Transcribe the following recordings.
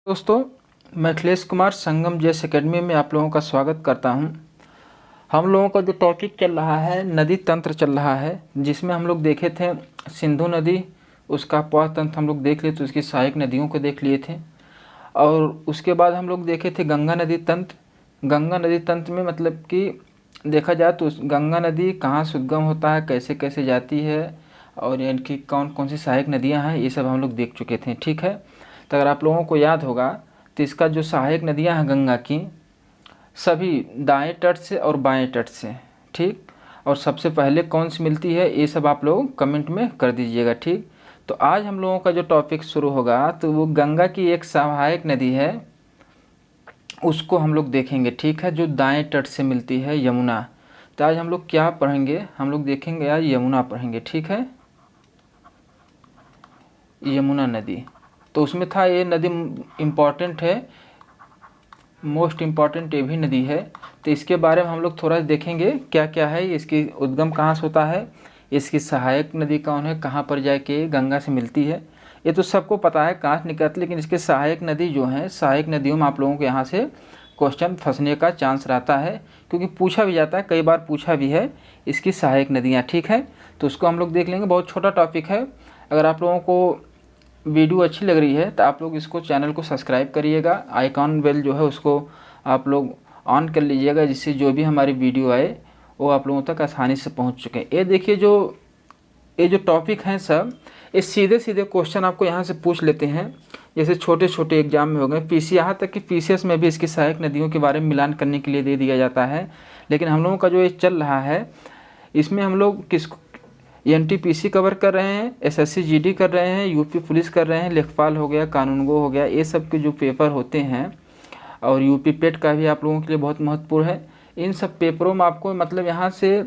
दोस्तों, मैं अखिलेश कुमार संगम JS academy में आप लोगों का स्वागत करता हूं। हम लोगों का जो टॉपिक चल रहा है नदी तंत्र चल रहा है, जिसमें हम लोग देखे थे सिंधु नदी, उसका अपवाह तंत्र हम लोग देख लिए, तो उसकी सहायक नदियों को देख लिए थे। और उसके बाद हम लोग देखे थे गंगा नदी तंत्र। गंगा नदी तंत्र में मतलब कि देखा जाए तो गंगा नदी कहाँ से उद्गम होता है, कैसे कैसे जाती है, और इनकी कौन कौन सी सहायक नदियाँ हैं, ये सब हम लोग देख चुके थे। ठीक है, तो अगर आप लोगों को याद होगा तो इसका जो सहायक नदियां हैं गंगा की, सभी दाएं तट से और बाएं तट से, ठीक। और सबसे पहले कौन सी मिलती है, ये सब आप लोग कमेंट में कर दीजिएगा, ठीक। तो आज हम लोगों का जो टॉपिक शुरू होगा तो वो गंगा की एक सहायक नदी है, उसको हम लोग देखेंगे, ठीक है, जो दाएं तट से मिलती है, यमुना। तो आज हम लोग क्या पढ़ेंगे, हम लोग देखेंगे आज यमुना पढ़ेंगे, ठीक है, यमुना नदी। तो उसमें था ये नदी इम्पॉर्टेंट है, मोस्ट इम्पॉर्टेंट ये भी नदी है। तो इसके बारे में हम लोग थोड़ा देखेंगे क्या क्या है, इसकी उद्गम कहाँ से होता है, इसकी सहायक नदी कौन है, कहाँ पर जाके गंगा से मिलती है, ये तो सबको पता है कहाँ से निकलती है। लेकिन इसके सहायक नदी जो हैं, सहायक नदियों में आप लोगों को यहाँ से क्वेश्चन फंसने का चांस रहता है, क्योंकि पूछा भी जाता है, कई बार पूछा भी है इसकी सहायक नदियाँ, ठीक है। तो उसको हम लोग देख लेंगे, बहुत छोटा टॉपिक है। अगर आप लोगों को वीडियो अच्छी लग रही है तो आप लोग इसको चैनल को सब्सक्राइब करिएगा, आइकॉन बेल जो है उसको आप लोग ऑन कर लीजिएगा, जिससे जो भी हमारी वीडियो आए वो आप लोगों तक आसानी से पहुंच चुके। ये देखिए, ये जो टॉपिक हैं सब, ये सीधे सीधे क्वेश्चन आपको यहाँ से पूछ लेते हैं, जैसे छोटे छोटे एग्जाम में हो गए, यहाँ तक कि पीसीएस में भी इसकी सहायक नदियों के बारे में मिलान करने के लिए दे दिया जाता है। लेकिन हम लोगों का जो ये चल रहा है, इसमें हम लोग एनटीपीसी कवर कर रहे हैं, एसएससी जीडी कर रहे हैं, यूपी पुलिस कर रहे हैं, लेखपाल हो गया, कानूनगो हो गया, ये सब के जो पेपर होते हैं, और यूपी पेट का भी आप लोगों के लिए बहुत महत्वपूर्ण है। इन सब पेपरों में आपको मतलब यहाँ से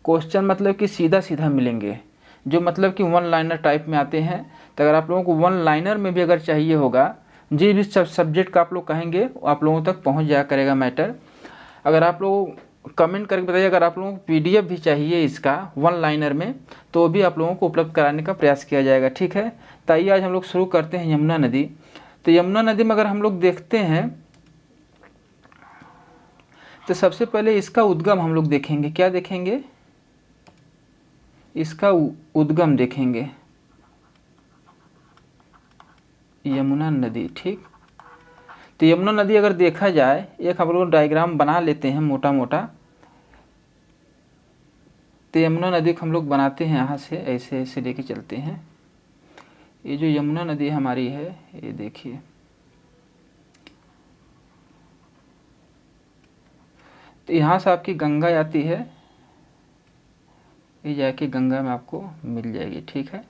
क्वेश्चन मतलब कि सीधा सीधा मिलेंगे, जो मतलब कि वन लाइनर टाइप में आते हैं। तो अगर आप लोगों को वन लाइनर में भी अगर चाहिए होगा, जिस भी सब्जेक्ट का आप लोग कहेंगे आप लोगों तक पहुँच जाया करेगा मैटर। अगर आप लोग कमेंट करके बताइए, अगर आप लोगों को पीडीएफ भी चाहिए इसका वन लाइनर में, तो भी आप लोगों को उपलब्ध कराने का प्रयास किया जाएगा, ठीक है। तो आइए आज हम लोग शुरू करते हैं यमुना नदी। तो यमुना नदी में अगर हम लोग देखते हैं तो सबसे पहले इसका उद्गम हम लोग देखेंगे। क्या देखेंगे, इसका उद्गम देखेंगे, यमुना नदी, ठीक। तो यमुना नदी अगर देखा जाए, एक हम लोग डायग्राम बना लेते हैं मोटा मोटा। तो यमुना नदी को हम लोग बनाते हैं, यहाँ से ऐसे ऐसे लेके चलते हैं। ये जो यमुना नदी हमारी है, ये देखिए, तो यहाँ से आपकी गंगा आती है, ये जाके गंगा में आपको मिल जाएगी, ठीक है।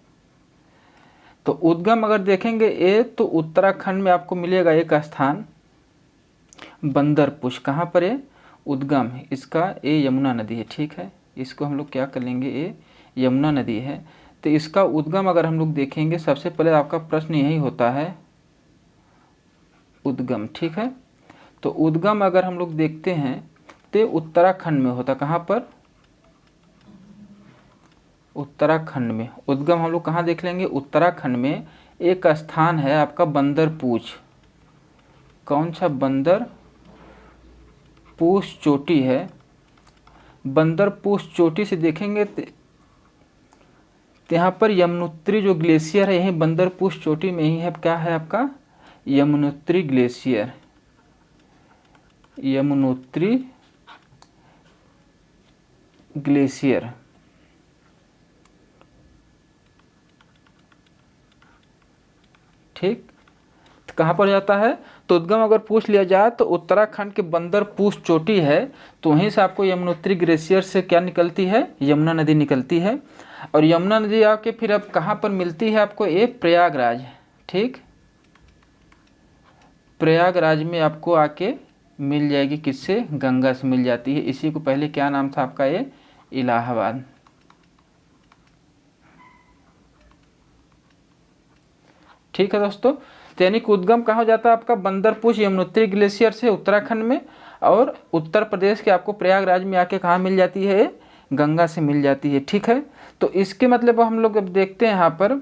तो उद्गम अगर देखेंगे ये, तो उत्तराखंड में आपको मिलेगा एक स्थान, बंदरपुश। कहाँ पर है उद्गम इसका, ये यमुना नदी है, ठीक है। इसको हम लोग क्या कर लेंगे, ये यमुना नदी है। तो इसका उद्गम अगर हम लोग देखेंगे, सबसे पहले आपका प्रश्न यही होता है उद्गम, ठीक है। तो उद्गम अगर हम लोग देखते हैं तो उत्तराखंड में होता, कहाँ पर, उत्तराखंड में। उद्गम हम लोग कहाँ देख लेंगे, उत्तराखंड में एक स्थान है आपका बंदरपूछ। कौन सा, बंदरपूछ चोटी है। बंदरपूछ चोटी से देखेंगे तो यहाँ पर यमुनोत्री जो ग्लेशियर है, यही बंदरपूछ चोटी में ही है। क्या है आपका, यमुनोत्री ग्लेशियर, यमुनोत्री ग्लेशियर, ठीक। तो कहाँ पर जाता है, तो उद्गम अगर पूछ लिया जाए तो उत्तराखंड के बंदरपूछ चोटी है, तो वहीं से आपको यमुनोत्री ग्लेशियर से क्या निकलती है, यमुना नदी निकलती है। और यमुना नदी आके फिर अब कहाँ पर मिलती है आपको, ये प्रयागराज, ठीक। प्रयागराज में आपको आके मिल जाएगी, किससे, गंगा से मिल जाती है। इसी को पहले क्या नाम था आपका, ये इलाहाबाद, ठीक है दोस्तों। यानी कि उद्गम कहाँ हो जाता है आपका, बंदरपूछ यमुनोत्री ग्लेशियर से उत्तराखंड में, और उत्तर प्रदेश के आपको प्रयागराज में आके कहाँ मिल जाती है, गंगा से मिल जाती है, ठीक है। तो इसके मतलब हम लोग अब देखते हैं यहाँ पर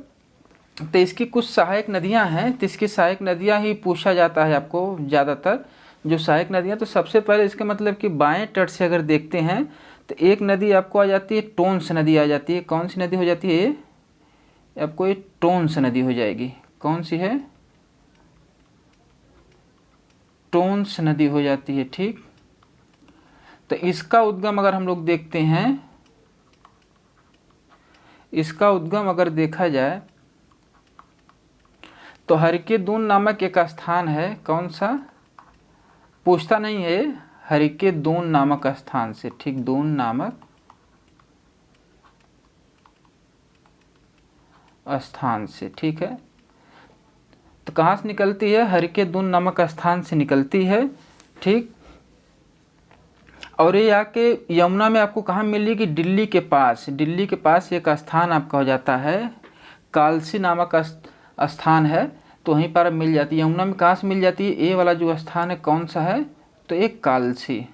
तो इसकी कुछ सहायक नदियां हैं, तो इसकी सहायक नदियां ही पूछा जाता है आपको ज़्यादातर, जो सहायक नदियां। तो सबसे पहले इसके मतलब कि बाएं तट से अगर देखते हैं तो एक नदी आपको आ जाती है, टोंस नदी आ जाती है। कौन सी नदी हो जाती है ये? आपको ये टोंस नदी हो जाएगी। कौन सी है? टोंस नदी हो जाती है, ठीक। तो इसका उद्गम अगर हम लोग देखते हैं, इसका उद्गम अगर देखा जाए तो हरिकेदून नामक एक स्थान है। कौन सा? पूछता नहीं है, हरिकेदून नामक स्थान से, ठीक, दून नामक स्थान से, ठीक है। तो कहाँ से निकलती है? हरिकेदून नामक स्थान से निकलती है, ठीक। और ये आके यमुना में आपको कहाँ मिलेगी? दिल्ली के पास। दिल्ली के पास एक स्थान आपका हो जाता है, कालसी नामक स्थान है, तो वहीं पर मिल जाती है। यमुना में कहाँ से मिल जाती है? ए वाला जो स्थान है कौन सा है? तो एक कालसी,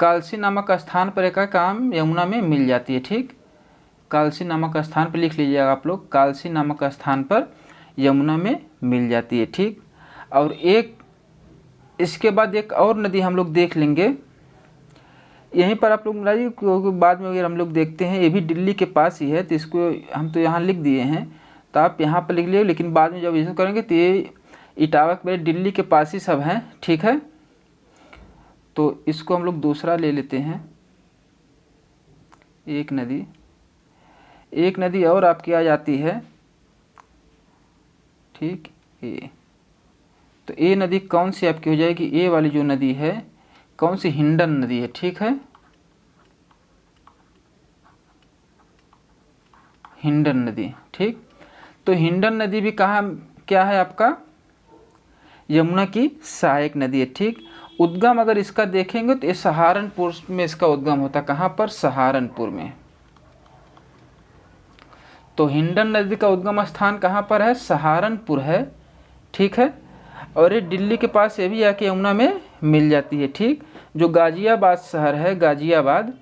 कालसी नामक स्थान पर एक काम यमुना में मिल जाती है, ठीक। कालसी नामक स्थान पर लिख लीजिएगा आप लोग, कालसी नामक स्थान पर यमुना में मिल जाती है, ठीक। और एक इसके बाद एक और नदी हम लोग देख लेंगे यहीं पर, आप लोग मिलाइए क्योंकि बाद में अगर हम लोग देखते हैं ये भी दिल्ली के पास ही है, तो इसको हम तो यहाँ लिख दिए हैं, तो आप यहाँ पर लिख लिए, लेकिन बाद में जब इसको करेंगे तो ये इटावा के दिल्ली के पास ही सब हैं, ठीक है। तो इसको हम लोग दूसरा ले लेते हैं। एक नदी और आपकी आ जाती है, ठीक। ये तो ये नदी कौन सी आपकी हो जाएगी? ये वाली जो नदी है कौन सी? हिंडन नदी है, ठीक है, हिंडन नदी, ठीक। तो हिंडन नदी भी कहाँ क्या है आपका? यमुना की सहायक नदी है, ठीक। उद्गम अगर इसका देखेंगे तो ये सहारनपुर में इसका उद्गम होता है। कहाँ पर? सहारनपुर में। तो हिंडन नदी का उद्गम स्थान कहाँ पर है? सहारनपुर है, ठीक है। और ये दिल्ली के पास ये भी आके यमुना में मिल जाती है, ठीक। जो गाजियाबाद शहर है, गाजियाबाद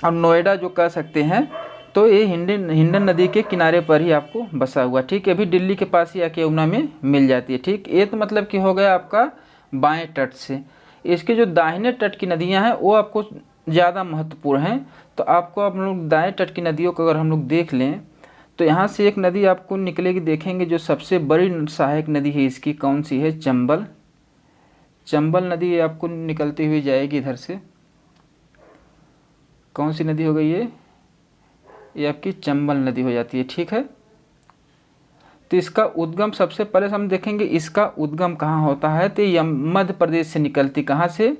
और नोएडा जो कह सकते हैं, तो ये हिंडन नदी के किनारे पर ही आपको बसा हुआ, ठीक। ये भी दिल्ली के पास ही आके यमुना में मिल जाती है, ठीक। ये तो मतलब कि हो गया आपका बाएं तट से। इसके जो दाहिने तट की नदियां हैं वो आपको ज़्यादा महत्वपूर्ण हैं। तो आपको हम लोग दाएं तट की नदियों को अगर हम लोग देख लें तो यहाँ से एक नदी आपको निकलेगी, देखेंगे जो सबसे बड़ी सहायक नदी है इसकी कौन सी है? चंबल। चंबल नदी आपको निकलती हुई जाएगी इधर से। कौन सी नदी हो गई ये आपकी चंबल नदी हो जाती है, ठीक है। तो इसका उद्गम सबसे पहले हम देखेंगे इसका उद्गम कहाँ होता है, तो ये मध्य प्रदेश से निकलती। कहाँ से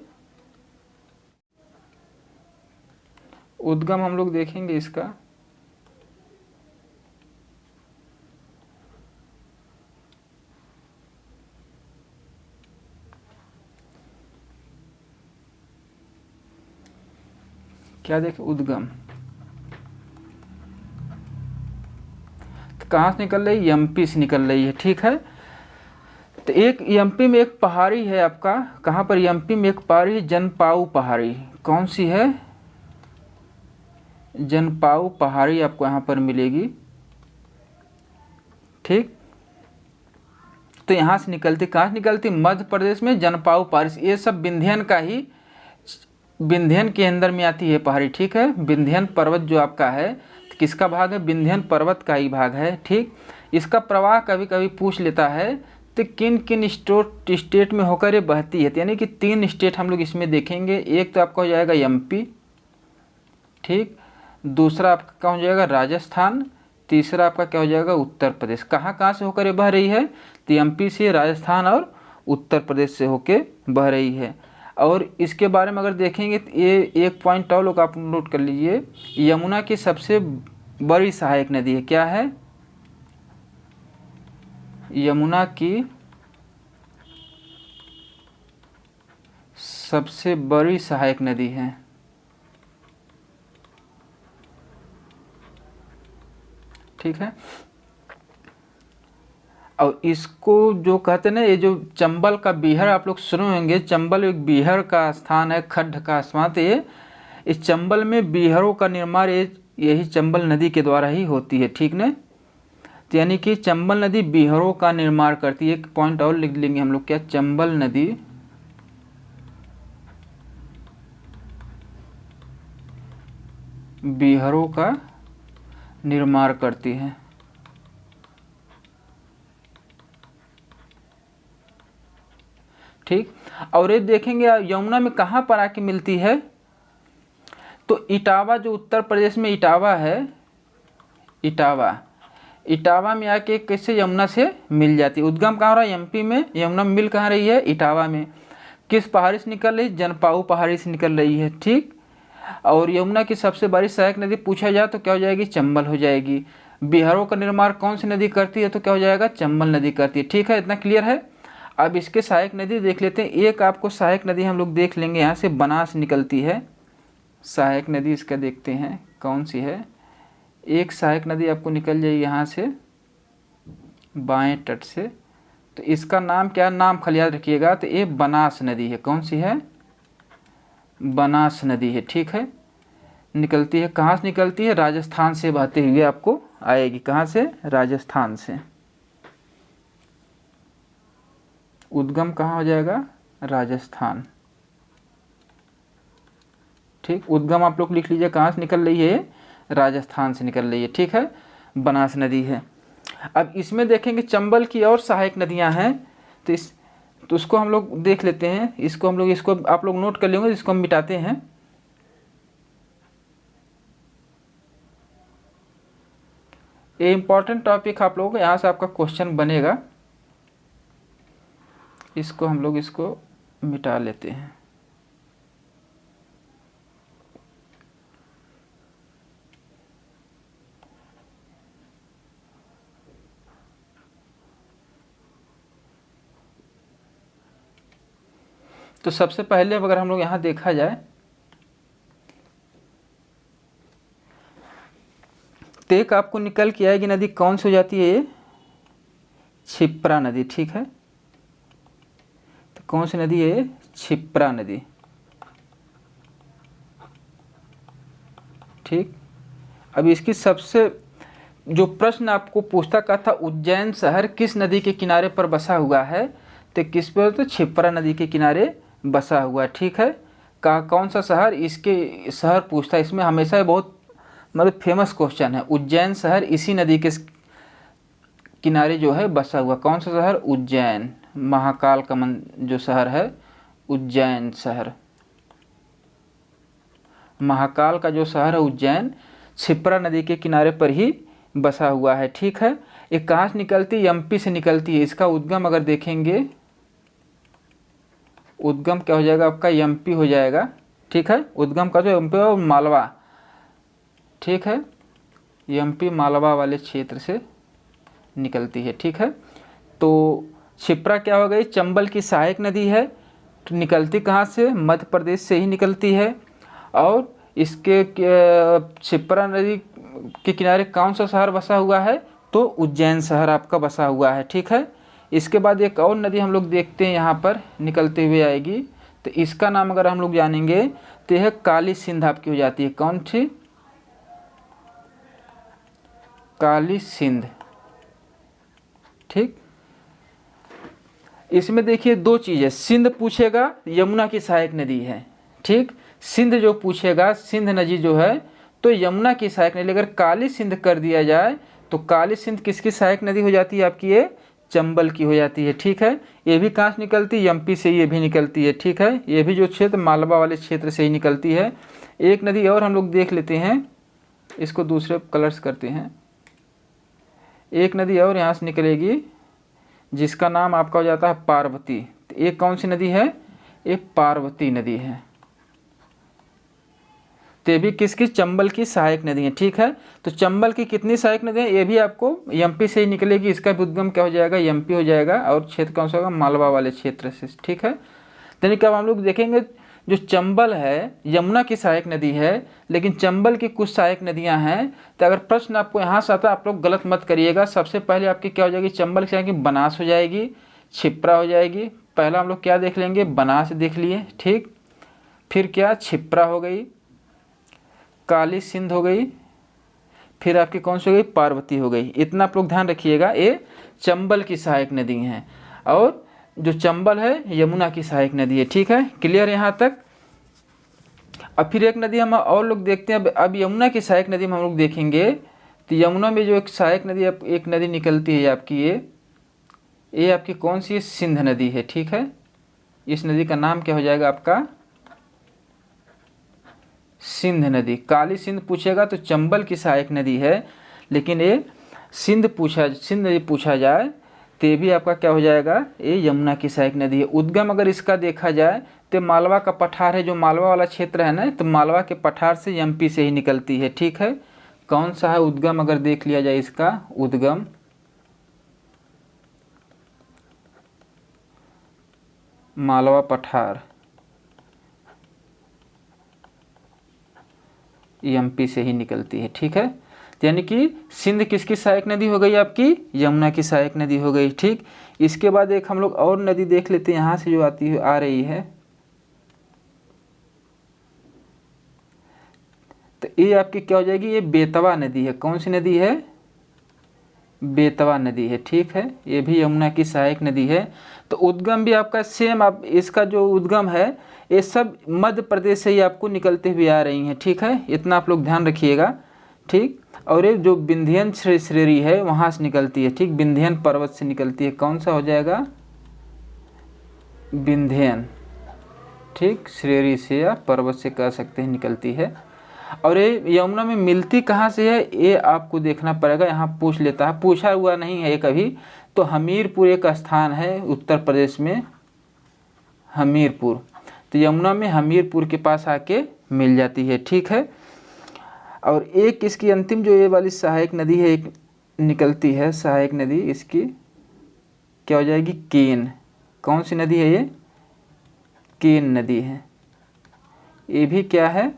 उद्गम हम लोग देखेंगे इसका? क्या देखें? उद्गम तो कहाँ से निकल रही है? एमपी से निकल रही है, ठीक है। तो एक एमपी में एक पहाड़ी है आपका, कहाँ पर? एमपी में एक पहाड़ी है, जनपाऊ पहाड़ी। कौन सी है? जनपाऊ पहाड़ी आपको यहाँ पर मिलेगी, ठीक। तो यहाँ से निकलती, कहाँ से निकलती? मध्य प्रदेश में जनपाऊ पहाड़ी। ये सब विंध्यन का ही, विंध्यन के अंदर में आती है पहाड़ी, ठीक है। विंध्यन पर्वत जो आपका है तो किसका भाग है? विंध्यन पर्वत का ही भाग है, ठीक। इसका प्रवाह कभी कभी पूछ लेता है तो किन किन स्टेट में होकर ये बहती है, यानी कि 3 स्टेट हम लोग इसमें देखेंगे। एक तो आपका हो जाएगा एमपी, ठीक। दूसरा आपका हो जाएगा राजस्थान, तीसरा आपका क्या हो जाएगा? उत्तर प्रदेश। कहाँ कहाँ से होकर ये बह रही है? तो एमपी से, राजस्थान और उत्तर प्रदेश से होके बह रही है। और इसके बारे में अगर देखेंगे तो ये एक पॉइंट और लोग आप नोट कर लीजिए, यमुना की सबसे बड़ी सहायक नदी है। क्या है? यमुना की सबसे बड़ी सहायक नदी है, ठीक है। और इसको जो कहते हैं ना, ये जो चंबल का बीहर आप लोग सुने होंगे, चंबल एक बीहर का स्थान है, खड्ड का स्थान। तो ये इस चंबल में बीहरों का निर्माण यही चंबल नदी के द्वारा ही होती है, ठीक ना। तो यानी कि चंबल नदी बीहरों का निर्माण करती है। एक पॉइंट और लिख लेंगे हम लोग, क्या, चंबल नदी बीहरों का निर्माण करती है। ठीक। और ये देखेंगे यमुना में कहाँ पर आके मिलती है, तो इटावा, जो उत्तर प्रदेश में इटावा है, इटावा में आके कैसे यमुना से मिल जाती है। उद्गम कहाँ हो रहा है, एमपी में। यमुना मिल कहाँ रही है, इटावा में। किस पहाड़ी से निकल रही है, जनपाऊ पहाड़ी से निकल रही है, ठीक। और यमुना की सबसे बड़ी सहायक नदी पूछा जाए तो क्या हो जाएगी, चंबल हो जाएगी। बिहारों का निर्माण कौन सी नदी करती है, तो क्या हो जाएगा, चंबल नदी करती है, ठीक है। इतना क्लियर है। अब इसके सहायक नदी देख लेते हैं। एक आपको सहायक नदी हम लोग देख लेंगे, यहाँ से बनास निकलती है। सहायक नदी इसका देखते हैं कौन सी है। एक सहायक नदी आपको निकल जाएगी यहाँ से बाएं तट से, तो इसका नाम क्या, नाम खाली याद रखिएगा। तो ये बनास नदी है। कौन सी है, बनास नदी है, ठीक है। निकलती है, कहाँ से निकलती है, राजस्थान से बहते हुए आपको आएगी। कहाँ से, राजस्थान से। उद्गम कहाँ हो जाएगा, राजस्थान, ठीक। उद्गम आप लोग लिख लीजिए, कहाँ से निकल रही है, राजस्थान से निकल रही है, ठीक है। बनास नदी है। अब इसमें देखेंगे चंबल की और सहायक नदियां हैं, तो उसको हम लोग देख लेते हैं। इसको आप लोग नोट कर लेंगे, इसको हम मिटाते हैं। ये इंपॉर्टेंट टॉपिक आप लोगों को यहाँ से आपका क्वेश्चन बनेगा। इसको हम लोग मिटा लेते हैं। तो सबसे पहले अगर हम लोग यहाँ देखा जाए तो एक आपको निकल के आएगी नदी, कौन सी हो जाती है, ये क्षिप्रा नदी, ठीक है। तो कौन सी नदी है, क्षिप्रा नदी, ठीक। अब इसकी सबसे जो प्रश्न आपको पूछता का था, उज्जैन शहर किस नदी के किनारे पर बसा हुआ है, तो किस पर, तो क्षिप्रा नदी के किनारे बसा हुआ, ठीक है। कौन सा शहर, इसके शहर पूछता है। इसमें हमेशा ही बहुत मतलब फेमस क्वेश्चन है। उज्जैन शहर इसी नदी के किनारे जो है बसा हुआ। कौन सा शहर, उज्जैन। महाकाल का जो शहर है, उज्जैन शहर, महाकाल का जो शहर है उज्जैन, क्षिप्रा नदी के किनारे पर ही बसा हुआ है, ठीक है। ये कहाँ से निकलती है, एमपी से निकलती है। इसका उद्गम अगर देखेंगे, उद्गम क्या हो जाएगा आपका, एमपी हो जाएगा, ठीक है। उद्गम का जो एमपी और मालवा, ठीक है, एमपी मालवा वाले क्षेत्र से निकलती है, ठीक है। तो क्षिप्रा क्या हो गई, चंबल की सहायक नदी है। तो निकलती कहाँ से, मध्य प्रदेश से ही निकलती है। और इसके क्षिप्रा नदी के किनारे कौन सा शहर बसा हुआ है, तो उज्जैन शहर आपका बसा हुआ है, ठीक है। इसके बाद एक और नदी हम लोग देखते हैं यहाँ पर निकलते हुए आएगी। तो इसका नाम अगर हम लोग जानेंगे तो यह काली सिंध आपकी हो जाती है। कौन सी, काली सिंध, ठीक। इसमें देखिए दो चीज़ है, सिंध पूछेगा, यमुना की सहायक नदी है, ठीक। सिंध जो पूछेगा, सिंध नदी जो है तो यमुना की सहायक नदी। अगर काली सिंध कर दिया जाए तो काली सिंध किसकी सहायक नदी हो जाती है आपकी, ये चंबल की हो जाती है, ठीक है। ये भी कहाँ से निकलती है, एमपी से ये भी निकलती है, ठीक है। ये भी जो क्षेत्र मालवा वाले क्षेत्र से ही निकलती है। एक नदी और हम लोग देख लेते हैं, इसको दूसरे कलर्स करते हैं। एक नदी और यहाँ से निकलेगी जिसका नाम आपका हो जाता है पार्वती। तो एक कौन सी नदी है, एक पार्वती नदी है। तो ये भी किसकी, चंबल की सहायक नदी है, ठीक है। तो चंबल की कितनी सहायक नदी है, ये भी आपको एमपी से ही निकलेगी। इसका भी उद्गम क्या हो जाएगा, एमपी हो जाएगा। और क्षेत्र कौन सा होगा, मालवा वाले क्षेत्र से, ठीक है। यानी कि अब हम लोग देखेंगे जो चंबल है यमुना की सहायक नदी है, लेकिन चंबल की कुछ सहायक नदियां हैं। तो अगर प्रश्न आपको यहाँ से आता है, आप लोग गलत मत करिएगा। सबसे पहले आपकी क्या हो जाएगी, चंबल की जाएगी बनास हो जाएगी, क्षिप्रा हो जाएगी। पहला हम लोग क्या देख लेंगे, बनास देख लिए, ठीक। फिर क्या, क्षिप्रा हो गई, काली सिंध हो गई, फिर आपकी कौन सी हो गई, पार्वती हो गई। इतना आप लोग ध्यान रखिएगा, ये चंबल की सहायक नदी हैं और जो चंबल है यमुना की सहायक नदी है। ठीक है, क्लियर यहाँ तक। अब फिर एक नदी हम और लोग देखते हैं। अब यमुना की सहायक नदी में हम लोग देखेंगे तो यमुना में जो एक सहायक नदी एक नदी निकलती है आपकी, ये आपकी कौन सी है, सिंध नदी है। ठीक है, इस नदी का नाम क्या हो जाएगा आपका, सिंध नदी। काली सिंध पूछेगा तो चंबल की सहायक नदी है, लेकिन ये सिंध नदी पूछा जाए तो ये भी आपका क्या हो जाएगा, ये यमुना की सहायक नदी है। उद्गम अगर इसका देखा जाए तो मालवा का पठार है, जो मालवा वाला क्षेत्र है ना, तो मालवा के पठार से एमपी से ही निकलती है। ठीक है, कौन सा है उद्गम, अगर देख लिया जाए इसका उद्गम, मालवा पठार एमपी से ही निकलती है। ठीक है, यानी कि सिंध किसकी सहायक नदी हो गई आपकी, यमुना की सहायक नदी हो गई। ठीक, इसके बाद एक हम लोग और नदी देख लेते हैं, यहाँ से जो आती है आ रही है, तो ये आपकी क्या हो जाएगी, ये बेतवा नदी है। कौन सी नदी है, बेतवा नदी है। ठीक है, ये भी यमुना की सहायक नदी है। तो उद्गम भी आपका सेम, आप इसका जो उद्गम है ये सब मध्य प्रदेश से ही आपको निकलते हुए आ रही हैं। ठीक है, इतना आप लोग ध्यान रखिएगा। ठीक, और ये जो विंध्यन श्रेणी है वहाँ से निकलती है। ठीक, विंध्यन पर्वत से निकलती है। कौन सा हो जाएगा, विंध्यन। ठीक, श्रेणी से या पर्वत से कह सकते हैं निकलती है। और ये यमुना में मिलती कहाँ से है, ये आपको देखना पड़ेगा। यहाँ पूछ लेता है, पूछा हुआ नहीं है कभी। तो हमीरपुर एक स्थान है उत्तर प्रदेश में, हमीरपुर। तो यमुना में हमीरपुर के पास आके मिल जाती है। ठीक है, और एक इसकी अंतिम जो ये वाली सहायक नदी है, एक निकलती है सहायक नदी, इसकी क्या हो जाएगी, केन। कौन सी नदी है ये, केन नदी है। ये भी क्या है,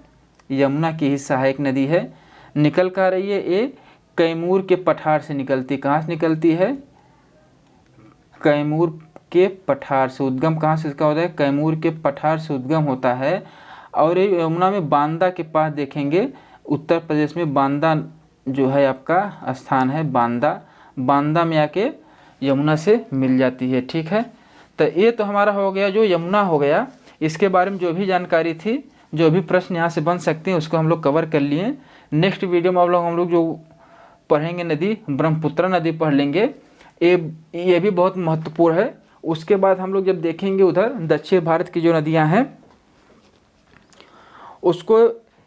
यमुना की ही सहायक नदी है। निकल कर रही है, ये कैमूर के पठार से निकलती। कहाँ से निकलती है, कैमूर के पठार से। उद्गम कहाँ से इसका होता है, कैमूर के पठार से उद्गम होता है। और ये यमुना में बांदा के पास देखेंगे, उत्तर प्रदेश में बांदा जो है आपका स्थान है, बांदा में आके यमुना से मिल जाती है। ठीक है, तो ये तो हमारा हो गया जो यमुना हो गया। इसके बारे में जो भी जानकारी थी, जो भी प्रश्न यहाँ से बन सकते हैं, उसको हम लोग कवर कर लिए। नेक्स्ट वीडियो में हम लोग जो पढ़ेंगे नदी, ब्रह्मपुत्र नदी पढ़ लेंगे। ये भी बहुत महत्वपूर्ण है। उसके बाद हम लोग जब देखेंगे उधर दक्षिण भारत की जो नदियाँ हैं, उसको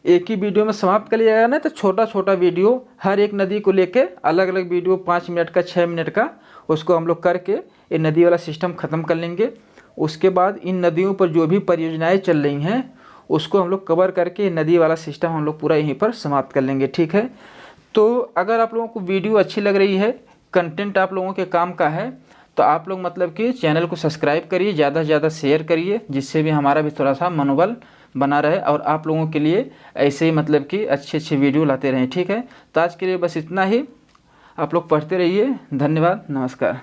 एक ही वीडियो में समाप्त कर लिया जाएगा ना। तो छोटा छोटा वीडियो हर एक नदी को लेके अलग अलग वीडियो 5 मिनट का 6 मिनट का, उसको हम लोग करके ये नदी वाला सिस्टम ख़त्म कर लेंगे। उसके बाद इन नदियों पर जो भी परियोजनाएं चल रही हैं उसको हम लोग कवर करके नदी वाला सिस्टम हम लोग पूरा यहीं पर समाप्त कर लेंगे। ठीक है, तो अगर आप लोगों को वीडियो अच्छी लग रही है, कंटेंट आप लोगों के काम का है, तो आप लोग मतलब कि चैनल को सब्सक्राइब करिए, ज़्यादा से ज़्यादा शेयर करिए, जिससे भी हमारा भी थोड़ा सा मनोबल बना रहे और आप लोगों के लिए ऐसे ही मतलब कि अच्छे अच्छे वीडियो लाते रहें। ठीक है, तो आज के लिए बस इतना ही। आप लोग पढ़ते रहिए। धन्यवाद, नमस्कार।